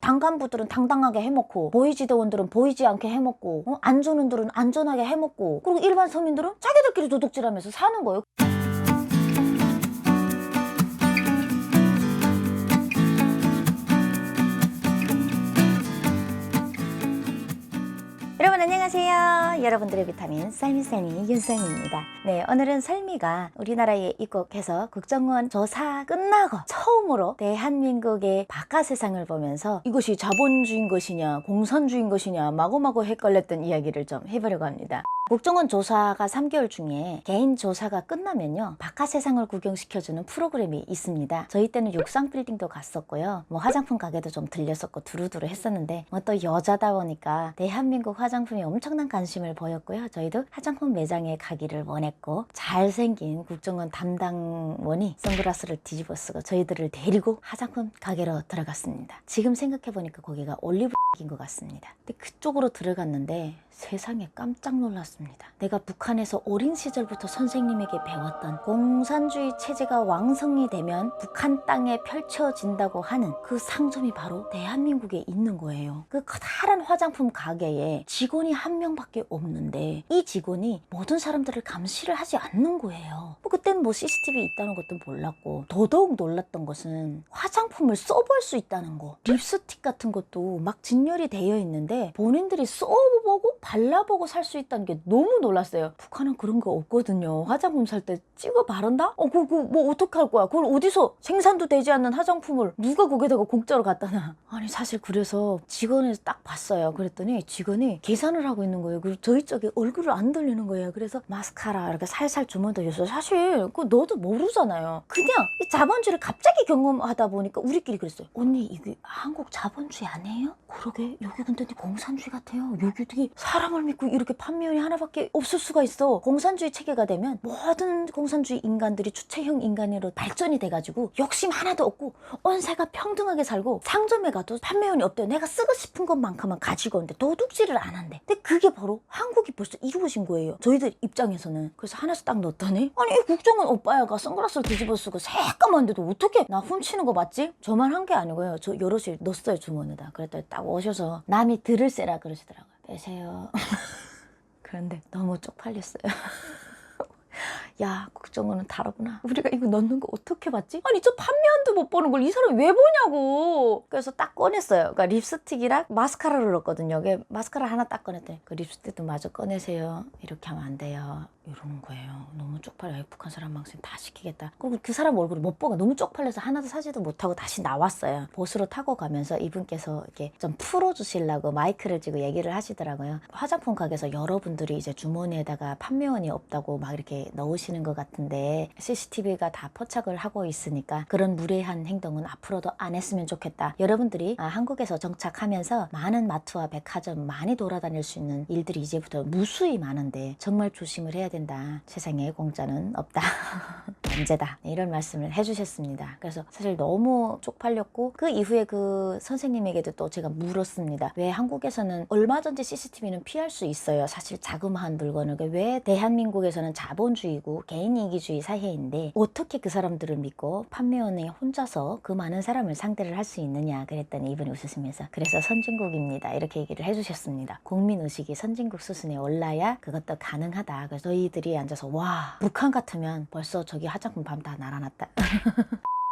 당간부들은 당당하게 해먹고 보이지대원들은 보이지 않게 해먹고 안전운들은 안전하게 해먹고 그리고 일반 서민들은 자기들끼리 도둑질하면서 사는 거예요. 여러분 안녕하세요. 여러분들의 비타민 쌀미쌀미 윤쌀미입니다. 네, 오늘은 설미가 우리나라에 입국해서 국정원 조사 끝나고 처음으로 대한민국의 바깥 세상을 보면서 이것이 자본주의인 것이냐 공산주의인 것이냐 마구마구 헷갈렸던 이야기를 좀 해보려고 합니다. 국정원 조사가 3개월 중에 개인 조사가 끝나면요 바깥 세상을 구경시켜주는 프로그램이 있습니다. 저희 때는 육상 빌딩도 갔었고요, 뭐 화장품 가게도 좀 들렸었고 두루두루 했었는데 뭐 또 여자다 보니까 대한민국 화장품에 엄청난 관심을 보였고요. 저희도 화장품 매장에 가기를 원했고 잘생긴 국정원 담당원이 선글라스를 뒤집어 쓰고 저희들을 데리고 화장품 가게로 들어갔습니다. 지금 생각해보니까 거기가 올리브인 것 같습니다. 근데 그쪽으로 들어갔는데 세상에 깜짝 놀랐습니다. 내가 북한에서 어린 시절부터 선생님에게 배웠던 공산주의 체제가 왕성이 되면 북한 땅에 펼쳐진다고 하는 그 상점이 바로 대한민국에 있는 거예요. 그 커다란 화장품 가게에 직원이 한 명밖에 없는데 이 직원이 모든 사람들을 감시를 하지 않는 거예요. 그때는 뭐 CCTV 있다는 것도 몰랐고 더더욱 놀랐던 것은 화장품을 써볼 수 있다는 거. 립스틱 같은 것도 막 진열이 되어 있는데 본인들이 써보고 발라보고 살 수 있다는 게 너무 놀랐어요. 북한은 그런 거 없거든요. 화장품 살 때 찍어 바른다? 그거 뭐 어떻게 할 거야? 그걸 어디서 생산도 되지 않는 화장품을 누가 거기다가 공짜로 갖다 놔? 아니 사실 그래서 직원을 딱 봤어요. 그랬더니 직원이 계산을 하고 있는 거예요. 그리고 저희 쪽에 얼굴을 안 돌리는 거예요. 그래서 마스카라 이렇게 살살 주문더줬어요. 사실 그거 너도 모르잖아요. 그냥 이 자본주의를 갑자기 경험하다 보니까 우리끼리 그랬어요. 언니 이게 한국 자본주의 아니에요? 그러게 여기 근데 공산주의 같아요. 여기 어떻게 사람을 믿고 이렇게 판매원이 하나밖에 없을 수가 있어. 공산주의 체계가 되면 모든 공산주의 인간들이 주체형 인간으로 발전이 돼가지고 욕심 하나도 없고 온세가 평등하게 살고 상점에 가도 판매원이 없대요. 내가 쓰고 싶은 것만큼만 가지고 오는데 도둑질을 안 한대. 근데 그게 바로 한국이 벌써 이루어진 거예요. 저희들 입장에서는. 그래서 하나씩 딱 넣었더니 아니 이 국정원 오빠야가 선글라스를 뒤집어 쓰고 새까만데도 어떻게 나 훔치는 거 맞지? 저만 한 게 아니고요. 저 여럿이 넣었어요 주머니에다. 그랬더니 딱 오셔서 남이 들을세라 그러시더라고요. 빼세요. 그런데 너무 쪽팔렸어요. 야 국정원은 다르구나. 우리가 이거 넣는 거 어떻게 봤지? 아니 저 판매한도 못 보는 걸 이 사람이 왜 보냐고. 그래서 딱 꺼냈어요. 그러니까 립스틱이랑 마스카라를 넣었거든요. 마스카라 하나 딱 꺼냈더니 그 립스틱도 마저 꺼내세요. 이렇게 하면 안 돼요. 이러는 거예요. 너무 쪽팔려요. 북한 사람 망신 다 시키겠다. 그리고 그 사람 얼굴을 못 보고 너무 쪽팔려서 하나도 사지도 못하고 다시 나왔어요. 보스로 타고 가면서 이분께서 이렇게 좀 풀어주시려고 마이크를 쥐고 얘기를 하시더라고요. 화장품 가게에서 여러분들이 이제 주머니에다가 판매원이 없다고 막 이렇게 넣으시는 것 같은데 CCTV가 다 포착을 하고 있으니까 그런 무례한 행동은 앞으로도 안 했으면 좋겠다. 여러분들이 한국에서 정착하면서 많은 마트와 백화점 많이 돌아다닐 수 있는 일들이 이제부터 무수히 많은데 정말 조심을 해야 된다. 세상에 공짜는 없다. 문제다. 이런 말씀을 해주셨습니다. 그래서 사실 너무 쪽팔렸고 그 이후에 그 선생님에게도 또 제가 물었습니다. 왜 한국에서는 얼마든지 CCTV는 피할 수 있어요. 사실 자그마한 물건을. 왜 대한민국에서는 자본주의고 개인이기주의 사회인데 어떻게 그 사람들을 믿고 판매원이 혼자서 그 많은 사람을 상대를 할 수 있느냐 그랬더니 이분이 웃으시면서 그래서 선진국입니다. 이렇게 얘기를 해주셨습니다. 국민의식이 선진국 수준에 올라야 그것도 가능하다. 그래서 저희들이 앉아서 와 북한 같으면 벌써 저기 화장품 밤 다 날아놨다.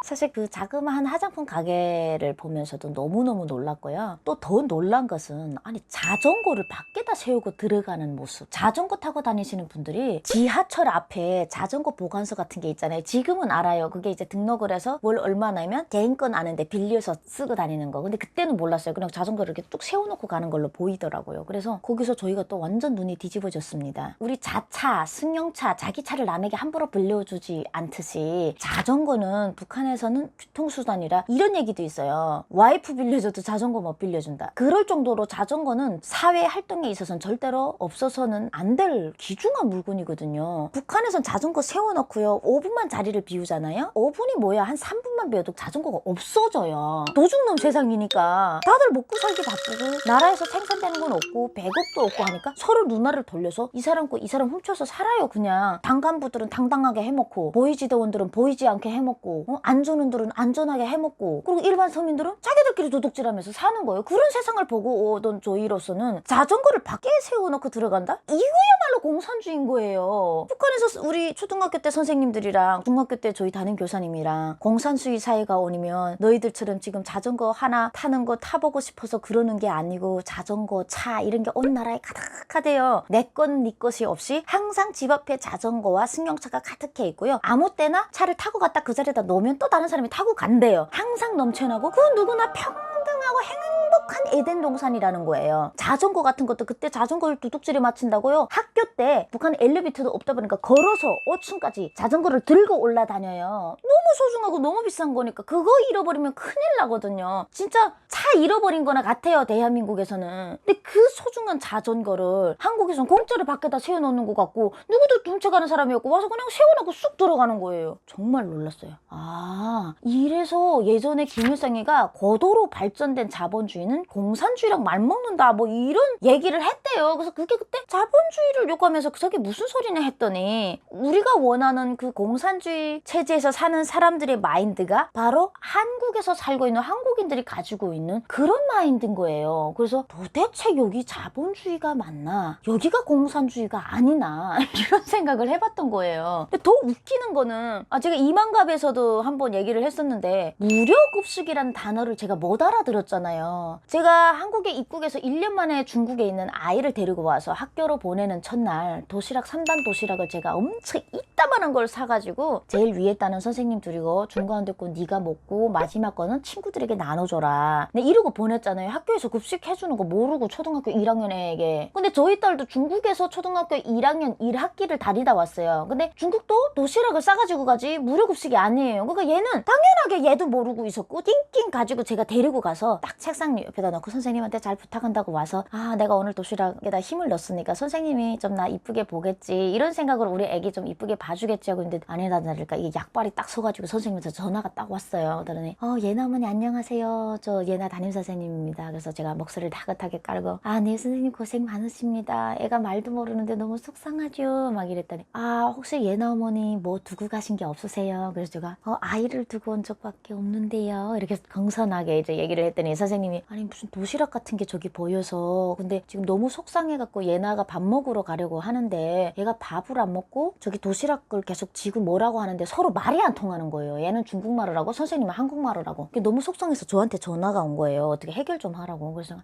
사실 그 자그마한 화장품 가게를 보면서도 너무너무 놀랐고요. 또 더 놀란 것은 아니 자전거를 밖에다 세우고 들어가는 모습. 자전거 타고 다니시는 분들이 지하철 앞에 자전거 보관소 같은 게 있잖아요. 지금은 알아요. 그게 이제 등록을 해서 뭘 얼마나면 개인 건 아는데 빌려서 쓰고 다니는 거. 근데 그때는 몰랐어요. 그냥 자전거를 이렇게 뚝 세워놓고 가는 걸로 보이더라고요. 그래서 거기서 저희가 또 완전 눈이 뒤집어졌습니다. 우리 자차, 승용차, 자기 차를 남에게 함부로 빌려주지 않듯이 자전거는 북한에서는 교통수단이라 이런 얘기도 있어요. 와이프 빌려줘도 자전거 못 빌려준다. 그럴 정도로 자전거는 사회 활동에 있어서는 절대로 없어서는 안 될 귀중한 물건이거든요. 북한에선 자전거 세워놓고요 5분만 자리를 비우잖아요. 5분이 뭐야 한 3분만 비워도 자전거가 없어져요. 도둑놈 세상이니까 다들 먹고 살기 바쁘고 나라에서 생산되는 건 없고 배급도 없고 하니까 서로 누나를 돌려서 이 사람 거 이 사람 훔쳐서 살아요. 그냥 당간부들은 당당하게 해먹고 보이지대원들은 보이지 않게 해먹고 안전운들은 안전하게 해먹고, 그리고 일반 서민들은 자기들끼리 도둑질하면서 사는 거예요. 그런 세상을 보고 오던 저희로서는 자전거를 밖에 세워놓고 들어간다? 이거야말로 공산주의인 거예요. 북한에서 우리 초등학교 때 선생님들이랑 중학교 때 저희 담임 교사님이랑 공산주의 사회가 오면 너희들처럼 지금 자전거 하나 타는 거 타보고 싶어서 그러는 게 아니고 자전거, 차 이런 게 온 나라에 가득하대요. 내 건 네 것이 없이 항상 집 앞에 자전거와 승용차가 가득해 있고요. 아무 때나 차를 타고 갔다 그 자리에다 놓으면 또 다른 사람이 타고 간대요. 항상 넘쳐나고 그 누구나 평등하고 행복한 에덴 동산이라는 거예요. 자전거 같은 것도 그때 자전거를 도둑질에 맞춘다고요. 학교 때 북한 엘리베이터도 없다 보니까 걸어서 5층까지 자전거를 들고 올라다녀요. 너무 소중하고 너무 비싼 거니까 그거 잃어버리면 큰일 나거든요. 진짜 차 잃어버린 거나 같아요, 대한민국에서는. 근데 그 소중한 자전거를 한국에서는 공짜로 밖에다 세워놓는 것 같고 누구도 훔쳐가는 사람이었고 와서 그냥 세워놓고 쑥 들어가는 거예요. 정말 놀랐어요. 아, 이래서 예전에 김일성이가 고도로 발전된 자본주의는 공산주의랑 맞먹는다 뭐 이런 얘기를 했대요. 그래서 그게 그때 자본주의를 욕하면서 저게 무슨 소리냐 했더니 우리가 원하는 그 공산주의 체제에서 사는 사람들의 마인드가 바로 한국에서 살고 있는 한국인들이 가지고 있는 그런 마인드인 거예요. 그래서 도대체 여기 자본주의가 맞나? 여기가 공산주의가 아니나? 이런 생각을 해봤던 거예요. 근데 더 웃기는 거는 제가 이만갑에서도 한번 얘기를 했었는데 무료급식이라는 단어를 제가 못 알아들었잖아요. 제가 한국에 입국해서 1년 만에 중국에 있는 아이를 데리고 와서 학교로 보내는 첫날 도시락 3단 도시락을 제가 엄청 이따만한 걸 사가지고 제일 위에 따는 선생님 둘이고 중간에 거 네가 먹고 마지막 거는 친구들에게 나눠줘라. 근데 이러고 보냈잖아요. 학교에서 급식 해주는 거 모르고 초등학교 1학년 애에게. 근데 저희 딸도 중국에서 초등학교 1학년 1학기를 다니다 왔어요. 근데 중국도 도시락을 싸가지고 가지 무료급식이 아니에요. 그러니까 얘는 당연하게 얘도 모르고 있었고 띵띵 가지고 제가 데리고 가서 딱 책상 옆에다 놓고 선생님한테 잘 부탁한다고 와서 내가 오늘 도시락에다 힘을 넣었으니까 선생님이 좀 나 이쁘게 보겠지 이런 생각으로 우리 애기 좀 이쁘게 봐주겠지 하고 있는데 아니다 다를까 이게 약발이 딱 서가지고 선생님한테 전화가 딱 왔어요. 그러더니 예나 어머니 안녕하세요. 저 예나 담임선생님입니다. 그래서 제가 목소리를 다긋하게 깔고 네 선생님 고생 많으십니다. 애가 말도 모르는데 너무 속상하죠. 막 이랬더니 혹시 예나 어머니 뭐 두고 가신 게 없으세요? 그래서 제가 아이를 두고 온 적밖에 없는데요. 이렇게 경선하게 이제 얘기를 했더니 선생님이 아니 무슨 도시락 같은 게 저기 보여서 근데 지금 너무 속상해갖고 예나가 밥 먹으러 가려고 하는데 얘가 밥을 안 먹고 저기 도시락을 계속 지고 뭐라고 하는데 서로 말이 안 통하는 거예요. 얘는 중국말을 하고 선생님은 한국말을 하고 너무 속상해서 저한테 전화가 온 거예요. 어떻게 해결 좀 하라고. 그래서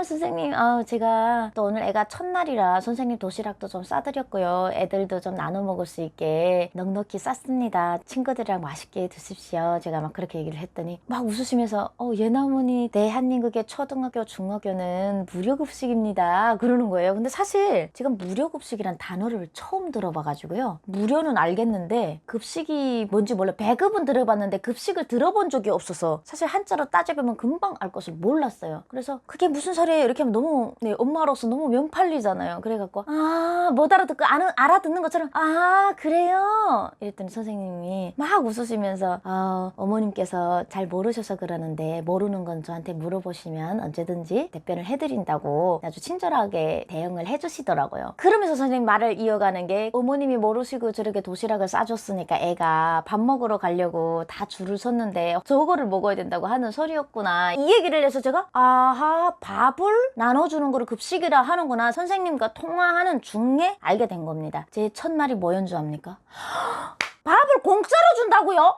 선생님 제가 또 오늘 애가 첫날이라 선생님 도시락도 좀 싸드렸고요. 애들도 좀 나눠 먹을 수 있게 넉넉히 쌌습니다. 친구들이랑 맛있게 드십시오. 제가 막 그렇게 얘기를 했더니 막 웃으시면서 예나 어머니 대한민국의 초등학교 중학교는 무료급식입니다 그러는 거예요. 근데 사실 제가 무료급식이란 단어를 처음 들어봐가지고요. 무료는 알겠는데 급식이 뭔지 몰라. 배급은 들어봤는데 급식을 들어본 적이 없어서 사실 한자로 따져보면 금방 알 것을 몰랐어요. 그래서 그게 무슨 소리예요? 이렇게 하면 너무 엄마로서 너무 면팔리잖아요. 그래갖고 못 알아듣고 알아듣는 것처럼 그래요? 이랬더니 선생님이 막 웃으시면서 어머님께서 잘 모르셔서 그러는데 모르는 건 저한테 물어보시면 언제든지 답변을 해드린다고 아주 친절하게 대응을 해주시더라고요. 그러면서 선생님 말을 이어가는 게 어머님이 모르시고 저렇게 도시락을 싸줬으니까 애가 밥 먹으러 가려고 다 줄을 섰는데 저거를 먹어야 된다고 하는 소리였구나. 이 얘기를 해서 제가 밥을 나눠주는 거를 급식이라 하는구나. 선생님과 통화하는 중에 알게 된 겁니다. 제 첫말이 뭐였는 줄 압니까? 밥을 공짜로 준다고요?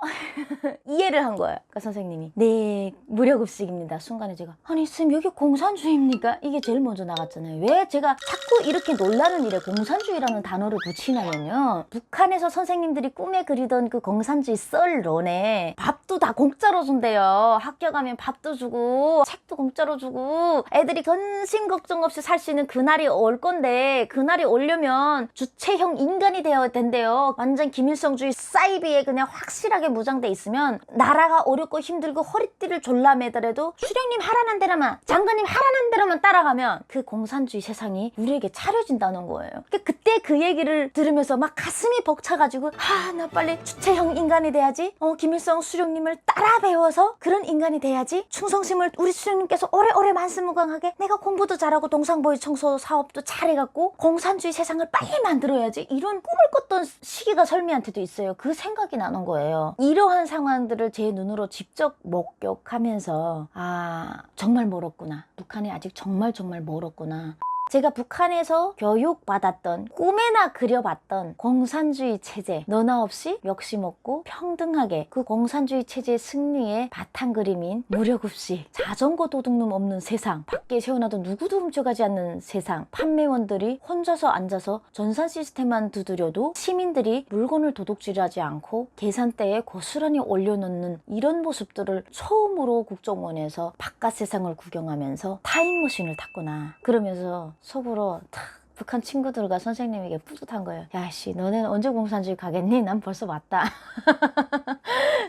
이해를 한 거예요. 그러니까 선생님이 네 무료급식입니다. 순간에 제가 아니 쌤 여기 공산주의입니까? 이게 제일 먼저 나갔잖아요. 왜 제가 자꾸 이렇게 놀라는 일에 공산주의라는 단어를 붙이냐면요. 북한에서 선생님들이 꿈에 그리던 그 공산주의 썰론에 밥도 다 공짜로 준대요. 학교 가면 밥도 주고 책도 공짜로 주고 애들이 근심 걱정 없이 살 수 있는 그날이 올 건데 그날이 오려면 주체형 인간이 되어야 된대요. 완전 김일성주의 사이비에 그냥 확실하게 무장돼 있으면 나라가 어렵고 힘들고 허리띠를 졸라매더라도 수령님 하라는 대로만 장관님 하라는 대로만 따라가면 그 공산주의 세상이 우리에게 차려진다는 거예요. 그때 그 얘기를 들으면서 막 가슴이 벅차가지고 나 빨리 주체형 인간이 돼야지. 김일성 수령님을 따라 배워서 그런 인간이 돼야지. 충성심을 우리 수령님께서 오래오래 만수무강하게 내가 공부도 잘하고 동상보유 청소 사업도 잘해갖고 공산주의 세상을 빨리 만들어야지. 이런 꿈을 꿨던 시기가 설미한테도 있어요. 모르겠어요. 그 생각이 나는 거예요. 이러한 상황들을 제 눈으로 직접 목격하면서 아, 정말 멀었구나. 북한이 아직 정말 멀었구나. 제가 북한에서 교육받았던, 꿈에나 그려봤던 공산주의 체제, 너나 없이 멱시 먹고 평등하게 그 공산주의 체제의 승리의 바탕 그림인 무료급식, 자전거 도둑놈 없는 세상, 밖에 세워놔도 누구도 훔쳐가지 않는 세상, 판매원들이 혼자서 앉아서 전산 시스템만 두드려도 시민들이 물건을 도둑질하지 않고 계산대에 고스란히 올려놓는 이런 모습들을 처음으로 국정원에서 바깥 세상을 구경하면서 타임머신을 탔구나. 그러면서 속으로 탁 북한 친구들과 선생님에게 뿌듯한 거예요. 야씨, 너는 언제 공산주의 가겠니? 난 벌써 왔다.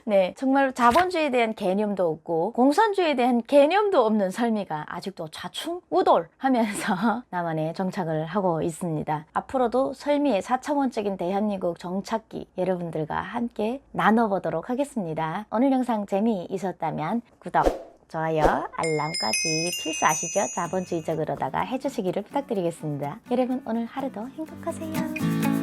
네, 정말 자본주의에 대한 개념도 없고 공산주의에 대한 개념도 없는 설미가 아직도 좌충우돌하면서 남한에 정착을 하고 있습니다. 앞으로도 설미의 4차원적인 대한민국 정착기 여러분들과 함께 나눠보도록 하겠습니다. 오늘 영상 재미있었다면 구독, 좋아요, 알람까지 필수 아시죠? 자본주의적으로다가 해주시기를 부탁드리겠습니다. 여러분 오늘 하루도 행복하세요.